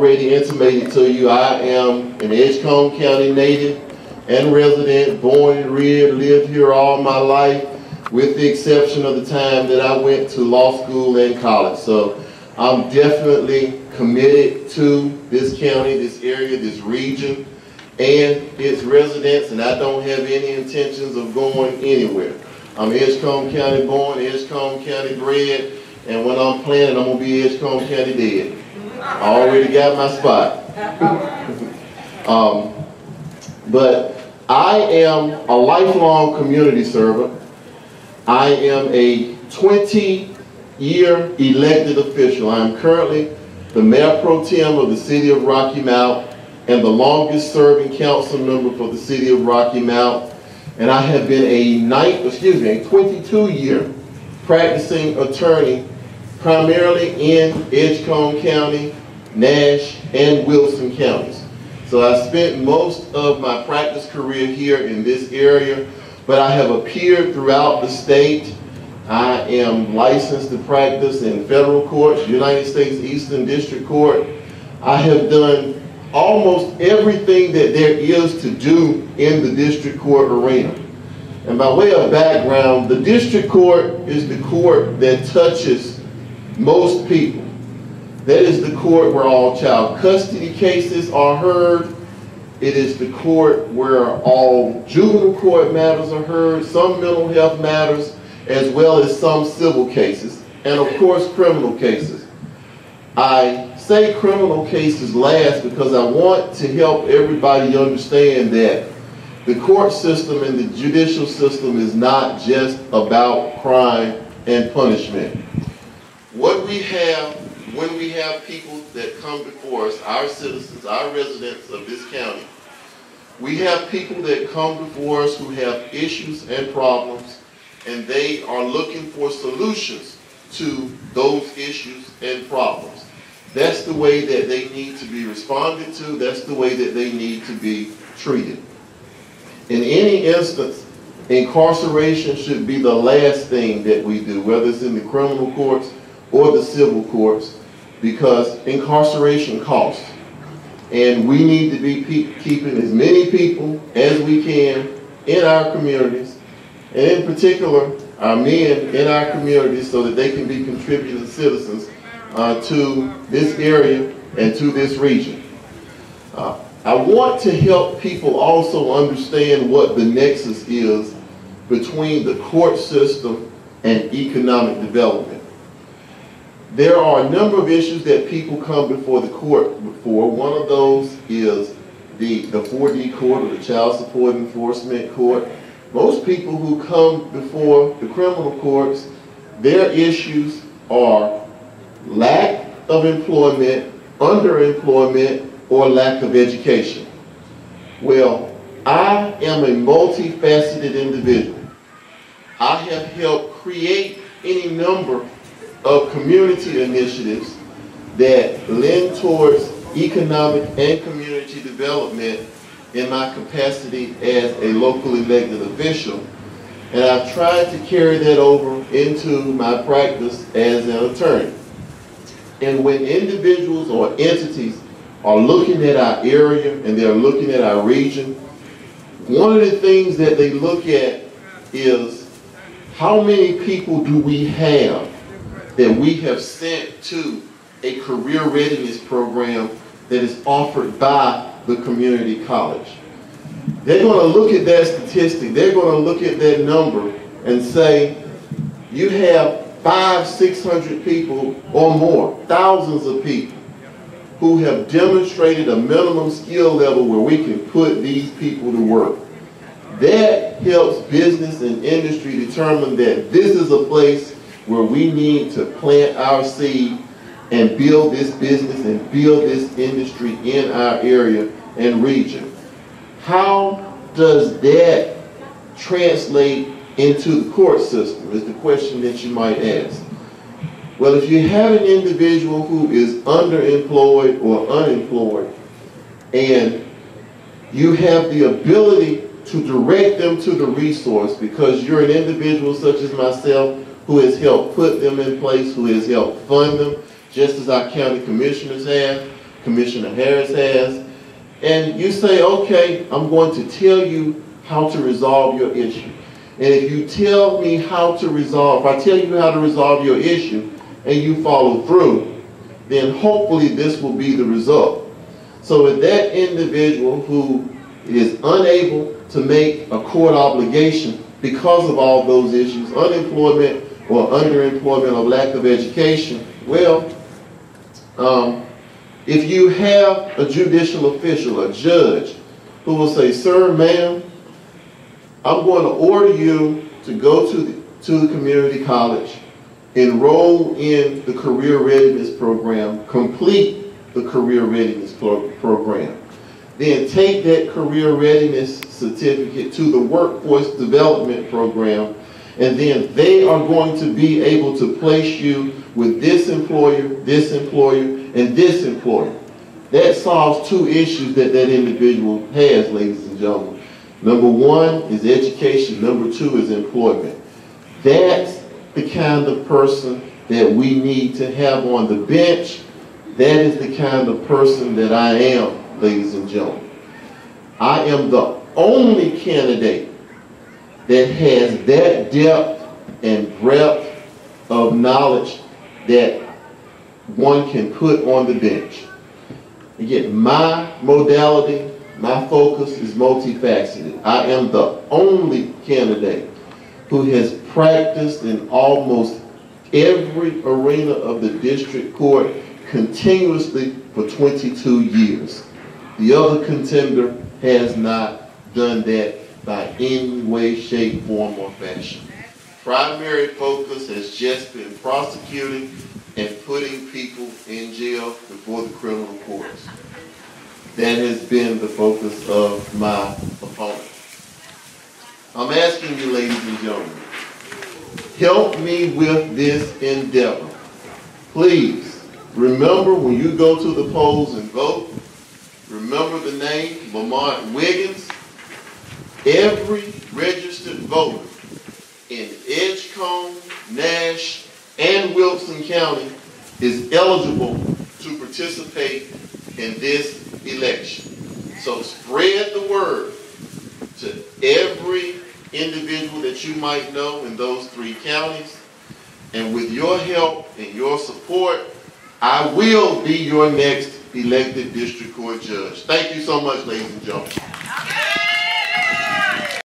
already intimated to you, I am an Edgecombe County native and resident, born and reared, lived here all my life, with the exception of the time that I went to law school and college. So I'm definitely committed to this county, this area, this region, and its residents, and I don't have any intentions of going anywhere. I'm Edgecombe County born, Edgecombe County bred, and when I'm planning, I'm going to be Edgecombe County dead. I already got my spot. But I am a lifelong community servant. I am a 20-year elected official. I am currently the Mayor Pro Tem of the City of Rocky Mount and the longest serving council member for the City of Rocky Mount. And I have been a 22-year practicing attorney, primarily in Edgecombe County, Nash, and Wilson counties. So I spent most of my practice career here in this area, but I have appeared throughout the state. I am licensed to practice in federal courts, United States Eastern District Court. I have done almost everything that there is to do in the district court arena. And by way of background, the district court is the court that touches most people. That is the court where all child custody cases are heard. It is the court where all juvenile court matters are heard, some mental health matters, as well as some civil cases, and of course criminal cases. I say criminal cases last because I want to help everybody understand that the court system and the judicial system is not just about crime and punishment. What we have when we have people that come before us, our citizens, our residents of this county, we have people that come before us who have issues and problems, and they are looking for solutions to those issues and problems. That's the way that they need to be responded to. That's the way that they need to be treated. In any instance, incarceration should be the last thing that we do, whether it's in the criminal courts or the civil courts, because incarceration costs. And we need to be keeping as many people as we can in our communities, and in particular, our men in our communities, so that they can be contributing citizens to this area and to this region. I want to help people also understand what the nexus is between the court system and economic development. There are a number of issues that people come before the court for. One of those is the 4D court, or the Child Support Enforcement Court. Most people who come before the criminal courts, their issues are lack of employment, underemployment, or lack of education. Well, I am a multifaceted individual. I have helped create any number of community initiatives that lend towards economic and community development in my capacity as a local elected official. And I've tried to carry that over into my practice as an attorney. And when individuals or entities are looking at our area and they're looking at our region, one of the things that they look at is how many people do we have that we have sent to a career readiness program that is offered by the community college. They're going to look at that statistic, they're going to look at that number and say, you have 500-600 people or more, thousands of people, who have demonstrated a minimum skill level where we can put these people to work. That helps business and industry determine that this is a place where we need to plant our seed and build this business and build this industry in our area and region. How does that translate into the court system is the question that you might ask. Well, if you have an individual who is underemployed or unemployed, and you have the ability to direct them to the resource because you're an individual such as myself who has helped put them in place, who has helped fund them, just as our county commissioners have, Commissioner Harris has, and you say, okay, I'm going to tell you how to resolve your issue. And if you tell me how to resolve, if I tell you how to resolve your issue and you follow through, then hopefully this will be the result. So if that individual who is unable to make a court obligation because of all those issues, unemployment or underemployment or lack of education, well, if you have a judicial official, a judge, who will say, sir, ma'am, I'm going to order you to go to the community college, enroll in the career readiness program, complete the career readiness program, then take that career readiness certificate to the workforce development program, and then they are going to be able to place you with this employer, and this employer. That solves two issues that that individual has, ladies and gentlemen. Number one is education. Number two is employment. That's the kind of person that we need to have on the bench. That is the kind of person that I am, ladies and gentlemen. I am the only candidate that has that depth and breadth of knowledge that one can put on the bench. Again, my modality, my focus is multifaceted. I am the only candidate who has practiced in almost every arena of the district court continuously for 22 years. The other contender has not done that by any way, shape, form, or fashion. Primary focus has just been prosecuting and putting people in jail before the criminal courts. That has been the focus of my opponent. I'm asking you, ladies and gentlemen, help me with this endeavor. Please, remember when you go to the polls and vote, remember the name Lamont Wiggins. Every registered voter in Edgecombe, Nash, and Wilson County is eligible to participate in this election. So spread the word to every individual that you might know in those 3 counties. And with your help and your support, I will be your next elected district court judge. Thank you so much, ladies and gentlemen.